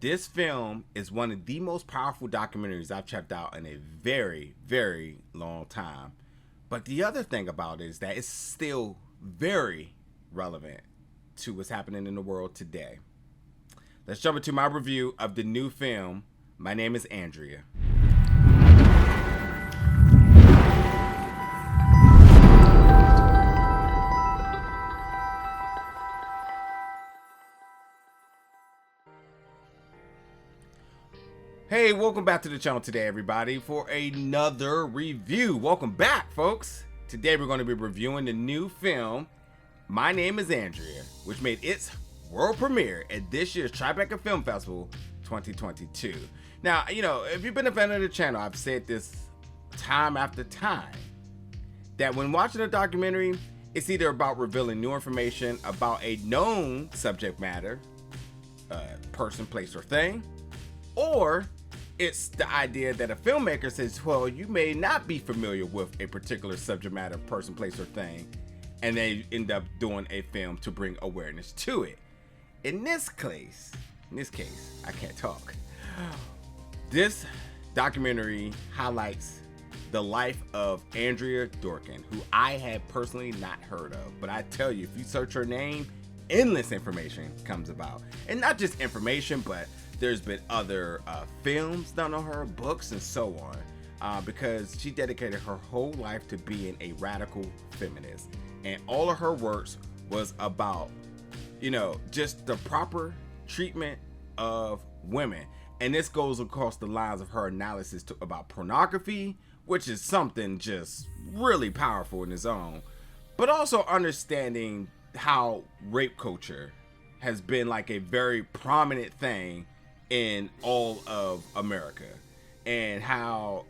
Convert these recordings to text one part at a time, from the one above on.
This film is one of the most powerful documentaries I've checked out in a very, very long time. But the other thing about it is that it's still very relevant to what's happening in the world today. Let's jump into my review of the new film. My name is Andrea. Hey, welcome back to the channel today, everybody, for another review. Welcome back, folks. Today we're going to be reviewing the new film, My Name is Andrea, which made its world premiere at this year's Tribeca Film Festival 2022. Now, if you've been a fan of the channel, I've said this time after time, that when watching a documentary, it's either about revealing new information about a known subject matter, person, place, or thing, or it's the idea that a filmmaker says, well, you may not be familiar with a particular subject matter, person, place, or thing, and they end up doing a film to bring awareness to it. In this case, I can't talk. This documentary highlights the life of Andrea Dworkin, who I had personally not heard of. But I tell you, if you search her name, endless information comes about. And not just information, but there's been other films done on her, books, and so on, because she dedicated her whole life to being a radical feminist. And all of her works was about, just the proper treatment of women. And this goes across the lines of her analysis about pornography, which is something just really powerful in its own, but also understanding how rape culture has been like a very prominent thing in all of America, and how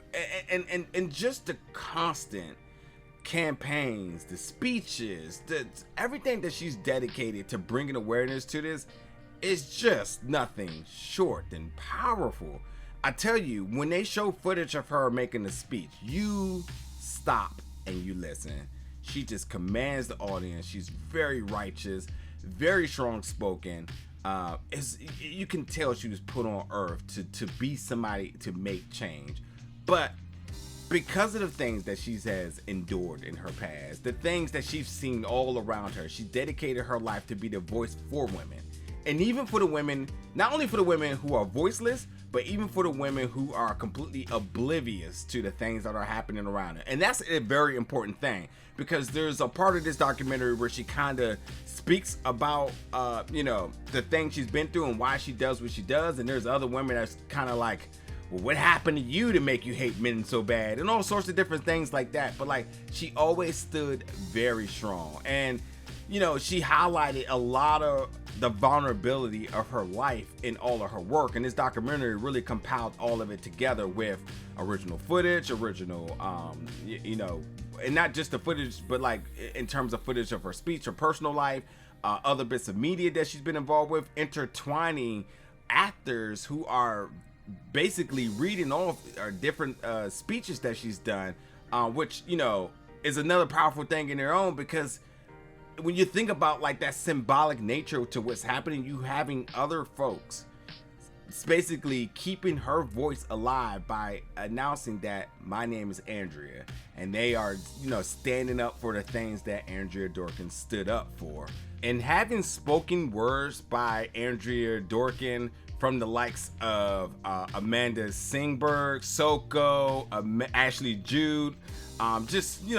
and just the constant campaigns, the speeches, everything that she's dedicated to bringing awareness to this is just nothing short than powerful. I tell you, when they show footage of her making a speech, you stop and you listen. She just commands the audience. She's very righteous, very strong spoken. You can tell she was put on earth to be somebody to make change. But because of the things that she has endured in her past, the things that she's seen all around her, she dedicated her life to be the voice for women. And even for the women, not only for the women who are voiceless, but even for the women who are completely oblivious to the things that are happening around her. And that's a very important thing, because there's a part of this documentary where she kind of speaks about, the things she's been through and why she does what she does. And there's other women that's kind of like, well, what happened to you to make you hate men so bad? And all sorts of different things like that. But like, she always stood very strong. And, she highlighted a lot of the vulnerability of her life in all of her work, and this documentary really compiled all of it together with original footage, and not just the footage, but like in terms of footage of her speech, her personal life, other bits of media that she's been involved with, intertwining actors who are basically reading off different speeches that she's done, which is another powerful thing in their own, because when you think about like that symbolic nature to what's happening, you having other folks basically keeping her voice alive by announcing that my name is Andrea, and they are standing up for the things that Andrea Dworkin stood up for. And having spoken words by Andrea Dworkin from the likes of Amanda Singberg, Soko, Ashley Judd,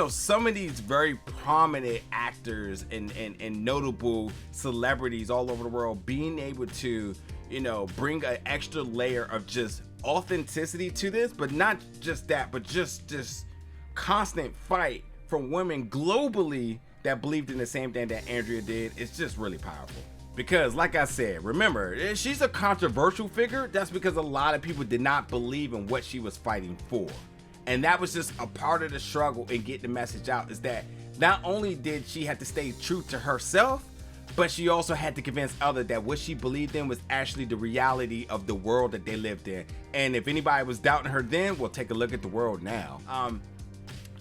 some of these very prominent actors and notable celebrities all over the world being able to, bring an extra layer of just authenticity to this, but not just that, but just this constant fight from women globally that believed in the same thing that Andrea did. It's just really powerful. Because like I said, remember, she's a controversial figure. That's because a lot of people did not believe in what she was fighting for. And that was just a part of the struggle in getting the message out, is that not only did she have to stay true to herself, but she also had to convince others that what she believed in was actually the reality of the world that they lived in. And if anybody was doubting her then, well, take a look at the world now.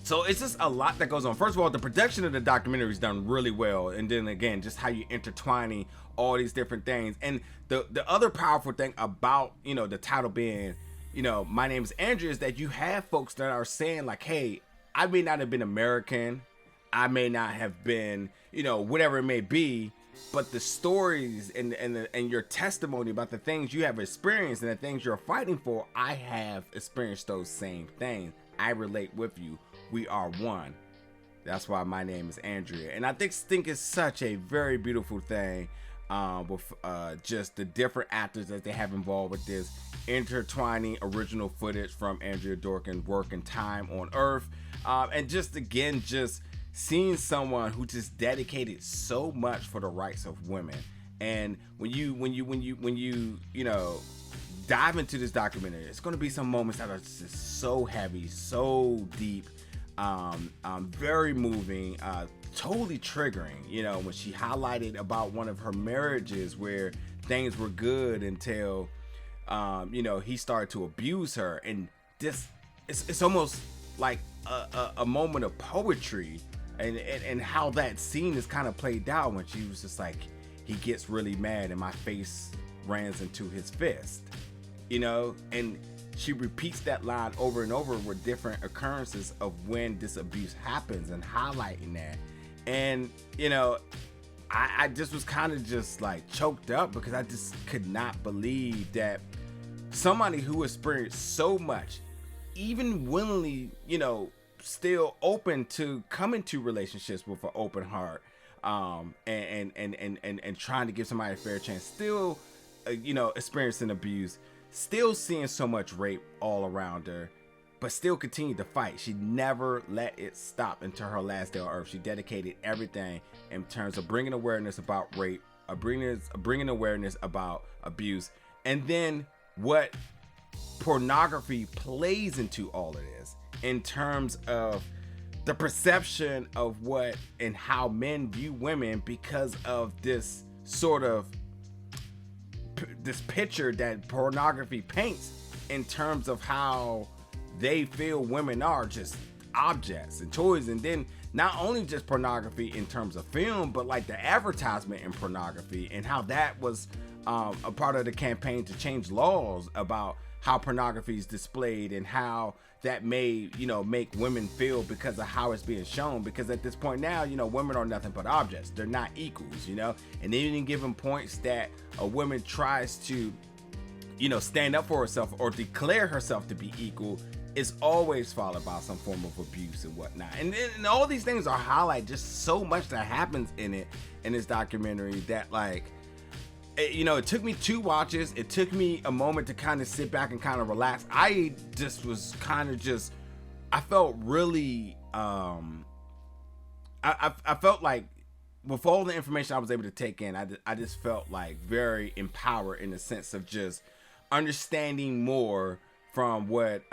So it's just a lot that goes on. First of all, the production of the documentary is done really well, and then again, just how you intertwining all these different things. And the other powerful thing about, you know, the title being, you know, My Name is Andrea, is that you have folks that are saying like, hey, I may not have been American, I may not have been, you know, whatever it may be, but the stories and your testimony about the things you have experienced and the things you're fighting for, I have experienced those same things. I relate with you. We are one. That's why my name is Andrea. And I think it's such a very beautiful thing, with just the different actors that they have involved with this, intertwining original footage from Andrea Dworkin's work and time on Earth, and just again, just seeing someone who just dedicated so much for the rights of women. And when you know, dive into this documentary, it's going to be some moments that are just so heavy, so deep, very moving, totally triggering. You know, when she highlighted about one of her marriages where things were good until, you know, he started to abuse her, and this it's almost like a moment of poetry, and how that scene is kind of played out when she was just like, he gets really mad and my face runs into his fist, you know, and she repeats that line over and over with different occurrences of when this abuse happens and highlighting that. And, you know, I just was kind of just like choked up because I just could not believe that somebody who experienced so much, even willingly, you know, still open to come into relationships with an open heart, and trying to give somebody a fair chance, still, you know, experiencing abuse, still seeing so much rape all around her, but still continued to fight. She never let it stop until her last day on Earth. She dedicated everything in terms of bringing awareness about rape, bringing awareness about abuse, and then what pornography plays into all of this in terms of the perception of what and how men view women because of this sort of this picture that pornography paints in terms of how they feel women are just objects and toys. And then not only just pornography in terms of film, but like the advertisement in pornography, and how that was a part of the campaign to change laws about how pornography is displayed and how that may, you know, make women feel because of how it's being shown. Because at this point now, you know, women are nothing but objects. They're not equals, you know. And even given points that a woman tries to, you know, stand up for herself or declare herself to be equal, it's always followed by some form of abuse and whatnot. And all these things are highlighted, just so much that happens in this documentary that, like, you know, it took me 2 watches. It took me a moment to kind of sit back and kind of relax. I just was kind of just, I felt really, I felt like with all the information I was able to take in, I just felt like very empowered in the sense of just understanding more from what,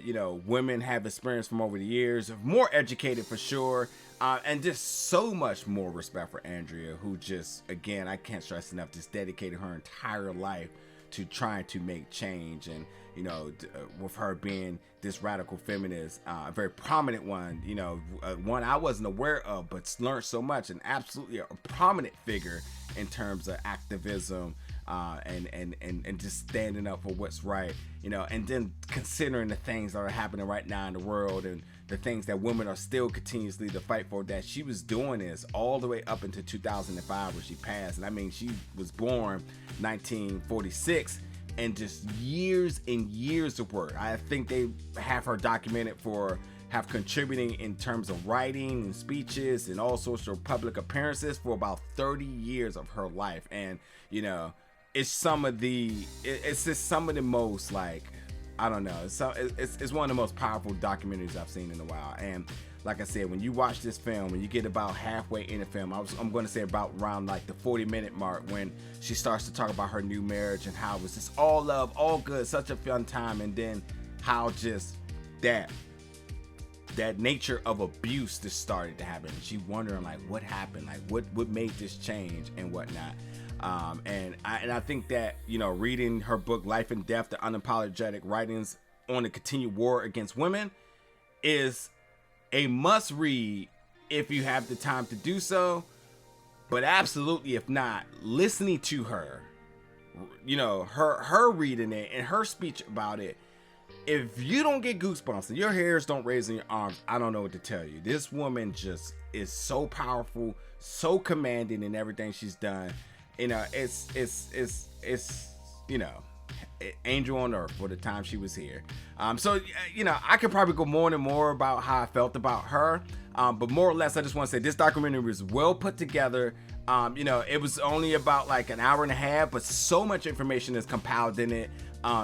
you know, women have experienced from over the years, more educated for sure. And just so much more respect for Andrea, who just, again, I can't stress enough, just dedicated her entire life to trying to make change. And, you know, with her being this radical feminist, a very prominent one, you know, one I wasn't aware of, but learned so much, and absolutely a prominent figure in terms of activism, and just standing up for what's right, you know, and then considering the things that are happening right now in the world and the things that women are still continuously to fight for, that she was doing this all the way up into 2005 where she passed. And I mean, she was born 1946, and just years and years of work. I think they have her documented for contributing in terms of writing and speeches and all sorts of public appearances for about 30 years of her life. And, you know, it's just some of the most, like, I don't know, it's one of the most powerful documentaries I've seen in a while. And like I said, when you watch this film, when you get about halfway in the film, I'm going to say about around like the 40-minute mark, when she starts to talk about her new marriage and how it was just all love, all good, such a fun time, and then how just that nature of abuse just started to happen. She wondering like what happened, like what made this change and whatnot. And I think that, you know, reading her book Life and Death: The Unapologetic Writings on the Continued War Against Women is a must read if you have the time to do so, but absolutely if not, listening to her, you know, her reading it and her speech about it, if you don't get goosebumps and your hairs don't raise in your arms, I don't know what to tell you. This woman just is so powerful, so commanding in everything she's done. You know, it's you know, angel on earth for the time she was here. So you know, I could probably go more and more about how I felt about her, but more or less I just want to say this documentary was well put together. You know, it was only about like an hour and a half, but so much information is compiled in it.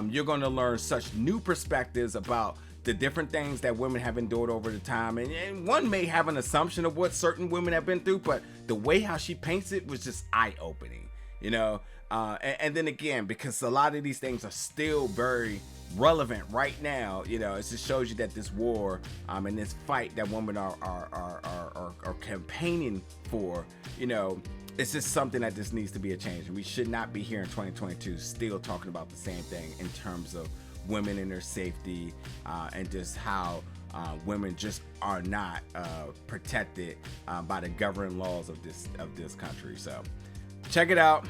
You're going to learn such new perspectives about the different things that women have endured over the time, and one may have an assumption of what certain women have been through, but the way how she paints it was just eye-opening, you know. And then again, because a lot of these things are still very relevant right now, you know, it just shows you that this war and this fight that women are campaigning for, you know, it's just something that just needs to be a change. And we should not be here in 2022 still talking about the same thing in terms of women and their safety, and just how women just are not protected by the governing laws of this country. So check it out.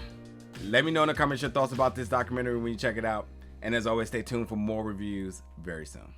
Let me know in the comments your thoughts about this documentary when you check it out. And as always, stay tuned for more reviews very soon.